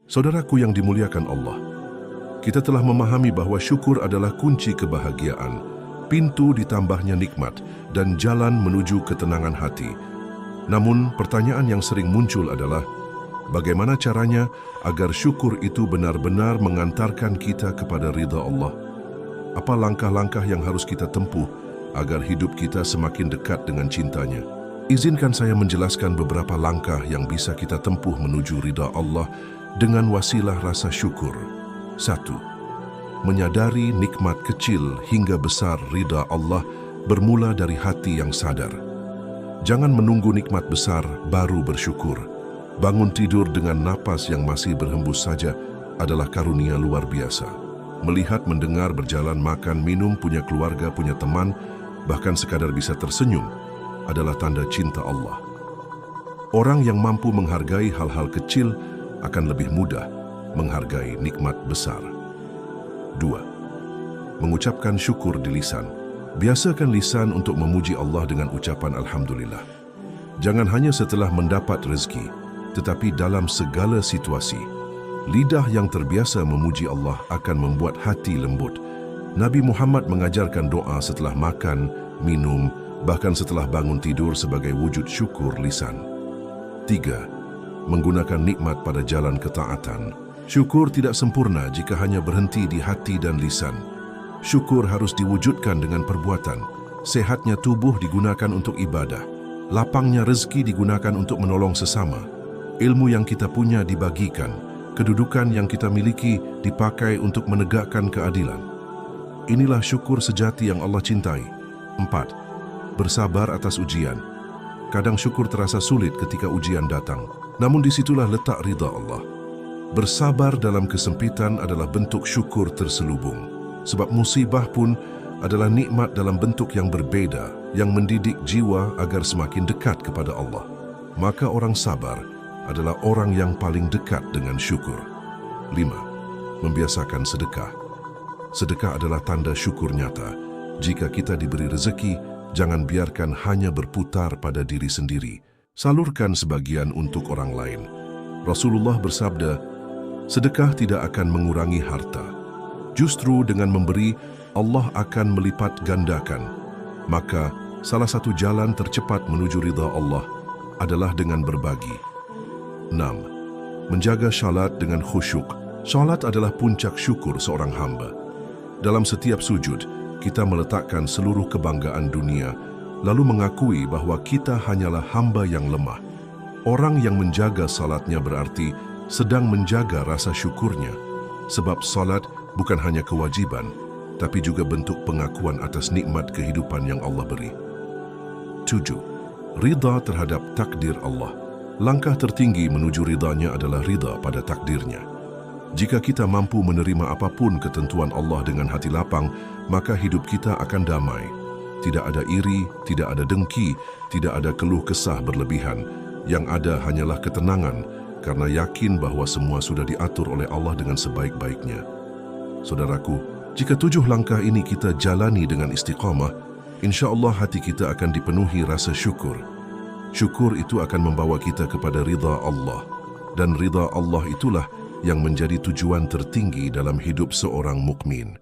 Saudaraku yang dimuliakan Allah, kita telah memahami bahwa syukur adalah kunci kebahagiaan, pintu ditambahnya nikmat, dan jalan menuju ketenangan hati. Namun, pertanyaan yang sering muncul adalah, bagaimana caranya agar syukur itu benar-benar mengantarkan kita kepada ridha Allah? Apa langkah-langkah yang harus kita tempuh agar hidup kita semakin dekat dengan cintanya? Izinkan saya menjelaskan beberapa langkah yang bisa kita tempuh menuju ridha Allah dengan wasilah rasa syukur. 1. Menyadari nikmat kecil hingga besar ridha Allah bermula dari hati yang sadar. Jangan menunggu nikmat besar baru bersyukur. Bangun tidur dengan napas yang masih berhembus saja adalah karunia luar biasa. Melihat, mendengar, berjalan, makan, minum, punya keluarga, punya teman, bahkan sekadar bisa tersenyum adalah tanda cinta Allah. Orang yang mampu menghargai hal-hal kecil akan lebih mudah menghargai nikmat besar. 2. Mengucapkan syukur di lisan. Biasakan lisan untuk memuji Allah dengan ucapan Alhamdulillah. Jangan hanya setelah mendapat rezeki, tetapi dalam segala situasi. Lidah yang terbiasa memuji Allah akan membuat hati lembut. Nabi Muhammad mengajarkan doa setelah makan, minum, bahkan setelah bangun tidur sebagai wujud syukur lisan. 3. Menggunakan nikmat pada jalan ketaatan. Syukur tidak sempurna jika hanya berhenti di hati dan lisan. Syukur harus diwujudkan dengan perbuatan. Sehatnya tubuh digunakan untuk ibadah. Lapangnya rezeki digunakan untuk menolong sesama. Ilmu yang kita punya dibagikan. Kedudukan yang kita miliki dipakai untuk menegakkan keadilan. Inilah syukur sejati yang Allah cintai. 4. Bersabar atas ujian. Kadang syukur terasa sulit ketika ujian datang. Namun disitulah letak ridha Allah. Bersabar dalam kesempitan adalah bentuk syukur terselubung. Sebab musibah pun adalah nikmat dalam bentuk yang berbeda, yang mendidik jiwa agar semakin dekat kepada Allah. Maka orang sabar adalah orang yang paling dekat dengan syukur. 5. Membiasakan sedekah. Sedekah adalah tanda syukur nyata. Jika kita diberi rezeki, jangan biarkan hanya berputar pada diri sendiri. Salurkan sebagian untuk orang lain. Rasulullah bersabda, sedekah tidak akan mengurangi harta. Justru dengan memberi, Allah akan melipat gandakan. Maka, salah satu jalan tercepat menuju ridha Allah adalah dengan berbagi. 6. Menjaga syalat dengan khusyuk. Syalat adalah puncak syukur seorang hamba. Dalam setiap sujud, kita meletakkan seluruh kebanggaan dunia, lalu mengakui bahwa kita hanyalah hamba yang lemah. Orang yang menjaga salatnya berarti sedang menjaga rasa syukurnya. Sebab salat bukan hanya kewajiban, tapi juga bentuk pengakuan atas nikmat kehidupan yang Allah beri. 7. Ridha terhadap takdir Allah. Langkah tertinggi menuju ridhanya adalah ridha pada takdirnya. Jika kita mampu menerima apapun ketentuan Allah dengan hati lapang, maka hidup kita akan damai. Tidak ada iri, tidak ada dengki, tidak ada keluh kesah berlebihan. Yang ada hanyalah ketenangan, karena yakin bahwa semua sudah diatur oleh Allah dengan sebaik-baiknya. Saudaraku, jika 7 langkah ini kita jalani dengan istiqamah, insya Allah hati kita akan dipenuhi rasa syukur. Syukur itu akan membawa kita kepada ridha Allah. Dan ridha Allah itulah yang menjadi tujuan tertinggi dalam hidup seorang mukmin.